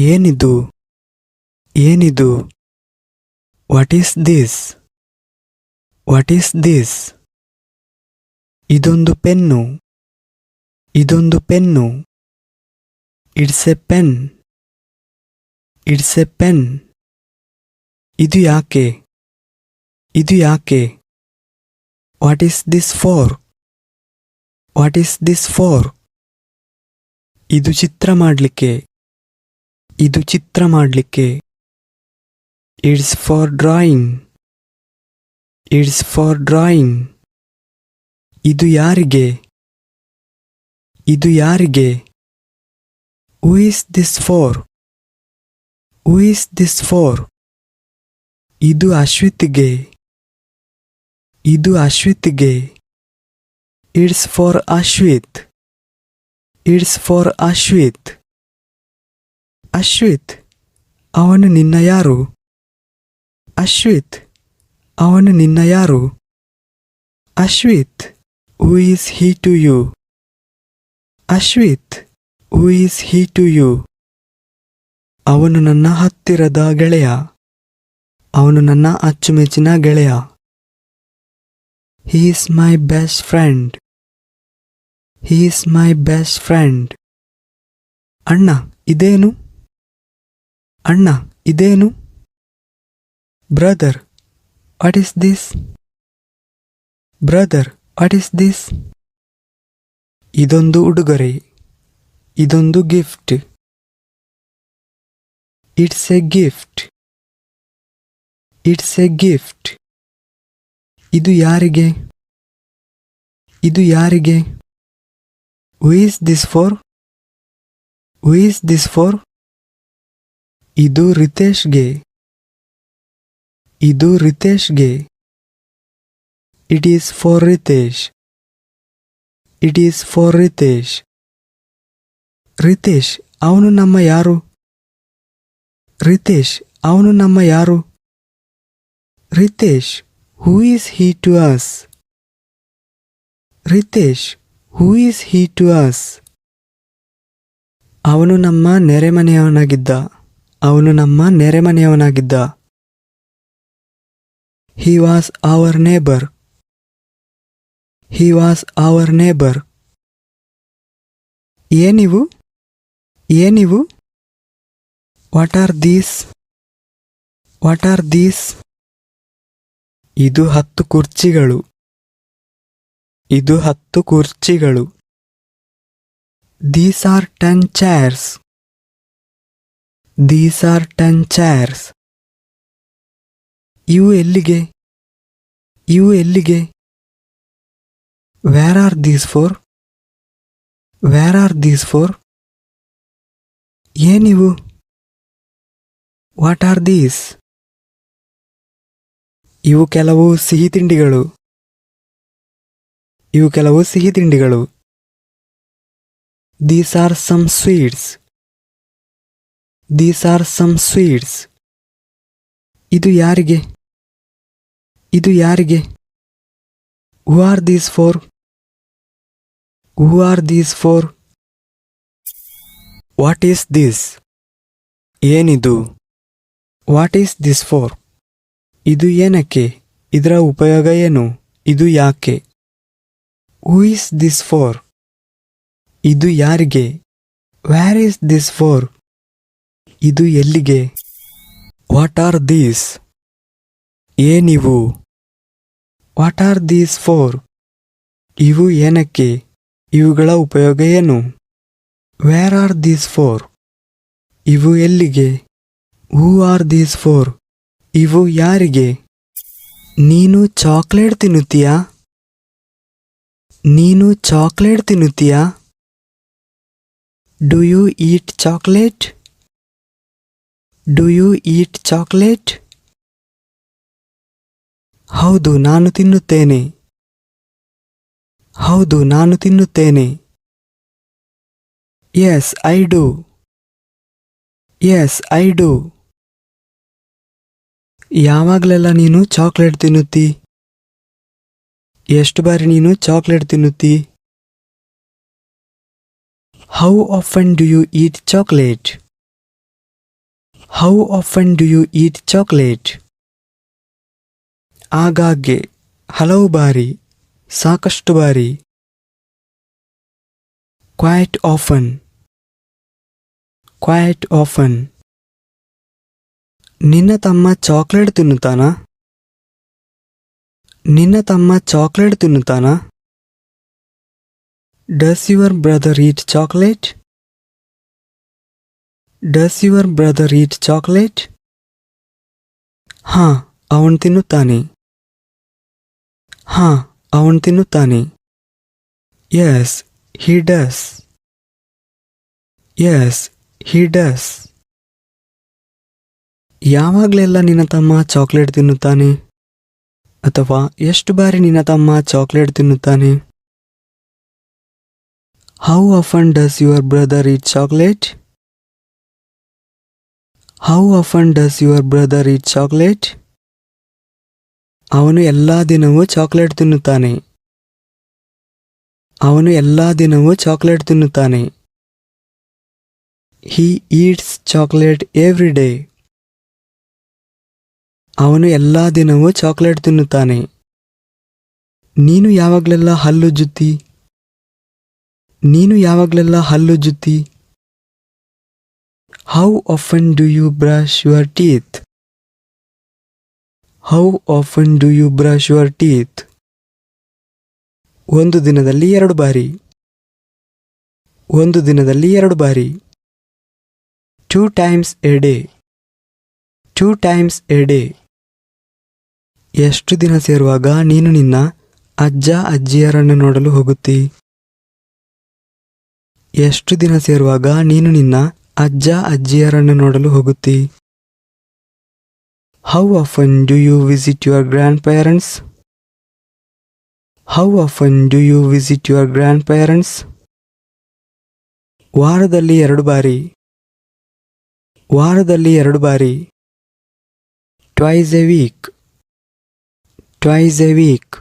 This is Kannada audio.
ಏನಿದು ಏನಿದು what is this what is this ಇದೊಂದು ಪೆನ್ನು ಇದೊಂದು pen it's a pen it's a pen ಇದು ಯಾಕೆ ಇದು ಯಾಕೆ what is this for what is this for ಇದು ಚಿತ್ರ ಮಾಡಲಿಕ್ಕೆ ಇದು ಚಿತ್ರ ಮಾಡಲಿಕ್ಕೆ it's for drawing it's for drawing ಇದು ಯಾರಿಗೆ ಇದು ಯಾರಿಗೆ who is this for who is this for ಇದು ಅಶ್ವಿತ್ಗೆ ಇದು ಅಶ್ವಿತ್ಗೆ it's for Ashwith it's for Ashwith Ashwith ಅವನು ನಿನ್ನ ಯಾರು ಅಶ್ವಿತ್ ಅವನು ನಿನ್ನ ಯಾರು Ashwith who is he to you Ashwith who is he to you ಅವನು ನನ್ನ ಹತ್ತಿರದ ಗೆಳೆಯ ಅವನು ನನ್ನ ಅಚ್ಚುಮೆಚ್ಚಿನ ಗೆಳೆಯ he is my best friend he is my best friend ಅಣ್ಣ ಇದೇನು ಅಣ್ಣ ಇದೇನು brother what is this brother what is this ಇದೊಂದು ಉಡುಗೊರೆ ಇದೊಂದು gift it's a gift it's a gift ಇದು ಯಾರಿಗೆ ಇದು ಯಾರಿಗೆ who is this for who is this for ಇದು ರಿತೇಶ್ಗೆ ಇದು ರಿತೇಶ್ಗೆ it is for Ritesh it is for Ritesh Ritesh ಅವನು ನಮ್ಮ ಯಾರು ರಿತೇಶ್ ಅವನು ನಮ್ಮ ಯಾರು Ritesh who is he to us Ritesh who is he to us ಅವನು ನಮ್ಮ ನೆರೆಮನೆಯವನಾಗಿದ್ದ ಅವನು ನಮ್ಮ ನೆರೆಮನೆಯವನಾಗಿದ್ದ he was our neighbour he was our neighbour ಏನಿವು ಏನಿವು what are these what are these ಇದು 10 ಕುರ್ಚಿಗಳು ಇದು 10 ಕುರ್ಚಿಗಳು these are 10 chairs these are 10 chairs ಇವು ಎಲ್ಲಿಗೆ ಇವು ಎಲ್ಲಿಗೆ where are these for where are these for ಏನಿವು ವಾಟ್ ಆರ್ ದೀಸ್ ಇವು ಕೆಲವು ಸಿಹಿ ತಿಂಡಿಗಳು ಇವು ಕೆಲವು ಸಿಹಿ ತಿಂಡಿಗಳು these are some sweets these are some sweets ಇದು ಯಾರಿಗೆ ಇದು ಯಾರಿಗೆ who are these for who are these for what is this ಏನಿದು ವಾಟ್ ಈಸ್ ದಿಸ್ ಫಾರ್ ಇದು ಏನಕ್ಕೆ ಇದರ ಉಪಯೋಗ ಏನು ಇದು ಯಾಕೆ ಹೂ ಈಸ್ ದಿಸ್ ಫಾರ್ ಇದು ಯಾರಿಗೆ ವೇರ್ ಈಸ್ ದಿಸ್ ಫಾರ್ ಇದು ಎಲ್ಲಿಗೆ ವಾಟ್ ಆರ್ ದೀಸ್ ಏನಿವು ವಾಟ್ ಆರ್ ದೀಸ್ ಫಾರ್ ಇವು ಏನಕ್ಕೆ ಇವುಗಳ ಉಪಯೋಗ ಏನು ವೇರ್ ಆರ್ ದೀಸ್ ಫಾರ್ ಇವು ಎಲ್ಲಿಗೆ ಹೂ ಆರ್ ದೀಸ್ ಫಾರ್ ಇವು ಯಾರಿಗೆ ನೀನು ಚಾಕ್ಲೇಟ್ ತಿನ್ನುತ್ತೀಯಾ ನೀನು ಚಾಕ್ಲೇಟ್ ತಿನ್ನುತ್ತೀಯಾ do you eat chocolate do you eat chocolate ಹೌದು ನಾನು ತಿನ್ನುತ್ತೇನೆ ಹೌದು ನಾನು ತಿನ್ನುತ್ತೇನೆ yes I do yes I do ಯಾವಾಗಲೆಲ್ಲ ನೀನು ಚಾಕ್ಲೇಟ್ ತಿನ್ನುತ್ತಿ ಎಷ್ಟು ಬಾರಿ ನೀನು ಚಾಕ್ಲೇಟ್ ತಿನ್ನುತ್ತಿ how often do you eat chocolate how often do you eat chocolate? ಆಗಾಗ್ಗೆ, ಹಲವು ಬಾರಿ, ಸಾಕಷ್ಟು ಬಾರಿ. Quite often, quite often. ನಿನ್ನ ತಮ್ಮ ಚಾಕ್ಲೇಟ್ ತಿನ್ನುತ್ತಾನಾ? ನಿನ್ನ ತಮ್ಮ ಚಾಕ್ಲೇಟ್ ತಿನ್ನುತ್ತಾನಾ? Does your brother eat chocolate? Does your brother eat chocolate? ಹಾಂ, ಅವನು ತಿನ್ನುತ್ತಾನೆ. ಹಾಂ, ಅವನು ತಿನ್ನುತ್ತಾನೆ. Yes, he does. Yes, he does. ಯಾವಾಗಲೆಲ್ಲ ನಿನ್ನ ತಮ್ಮ ಚಾಕ್ಲೇಟ್ ತಿನ್ನುತ್ತಾನೆ? ಅಥವಾ ಎಷ್ಟು ಬಾರಿ ನಿನ್ನ ತಮ್ಮ ಚಾಕ್ಲೇಟ್ ತಿನ್ನುತ್ತಾನೆ? How often does your brother eat chocolate? How often does your brother eat chocolate? ಅವನು ಎಲ್ಲಾ ದಿನವೂ ಚಾಕ್ಲೇಟ್ ತಿನ್ನುತ್ತಾನೆ. ಅವನು ಎಲ್ಲಾ ದಿನವೂ ಚಾಕ್ಲೇಟ್ ತಿನ್ನುತ್ತಾನೆ. He eats chocolate every day. ಅವನು ಎಲ್ಲಾ ದಿನವೂ ಚಾಕ್ಲೇಟ್ ತಿನ್ನುತ್ತಾನೆ. ನೀನು ಯಾವಾಗಲೆಲ್ಲ ಹಲ್ಲುಜ್ಜುತ್ತಿ? ನೀನು ಯಾವಾಗಲೆಲ್ಲ ಹಲ್ಲುಜ್ಜುತ್ತಿ? How often do you brush your teeth? How often do you brush your teeth? ಒಂದು ದಿನದಲ್ಲಿ 2 ಬಾರಿ. ಒಂದು ದಿನದಲ್ಲಿ 2 ಬಾರಿ. 2 times a day. 2 times a day. ಎಷ್ಟು ದಿನ ಸೇರುವಾಗ ನೀನು ನಿನ್ನ ಅಜ್ಜ ಅಜ್ಜಿಯರನ್ನು ನೋಡಲು ಹೋಗುತ್ತಿ? ಎಷ್ಟು ದಿನ ಸೇರುವಾಗ ನೀನು ನಿನ್ನ ಅಜ್ಜ ಅಜ್ಜಿಯರನ್ನು ನೋಡಲು ಹೋಗುತ್ತಿ? How often do you visit your grandparents? How often do you visit your grandparents? ವಾರದಲ್ಲಿ 2 ಬಾರಿ. ವಾರದಲ್ಲಿ 2 ಬಾರಿ. Twice a week. Twice a weak.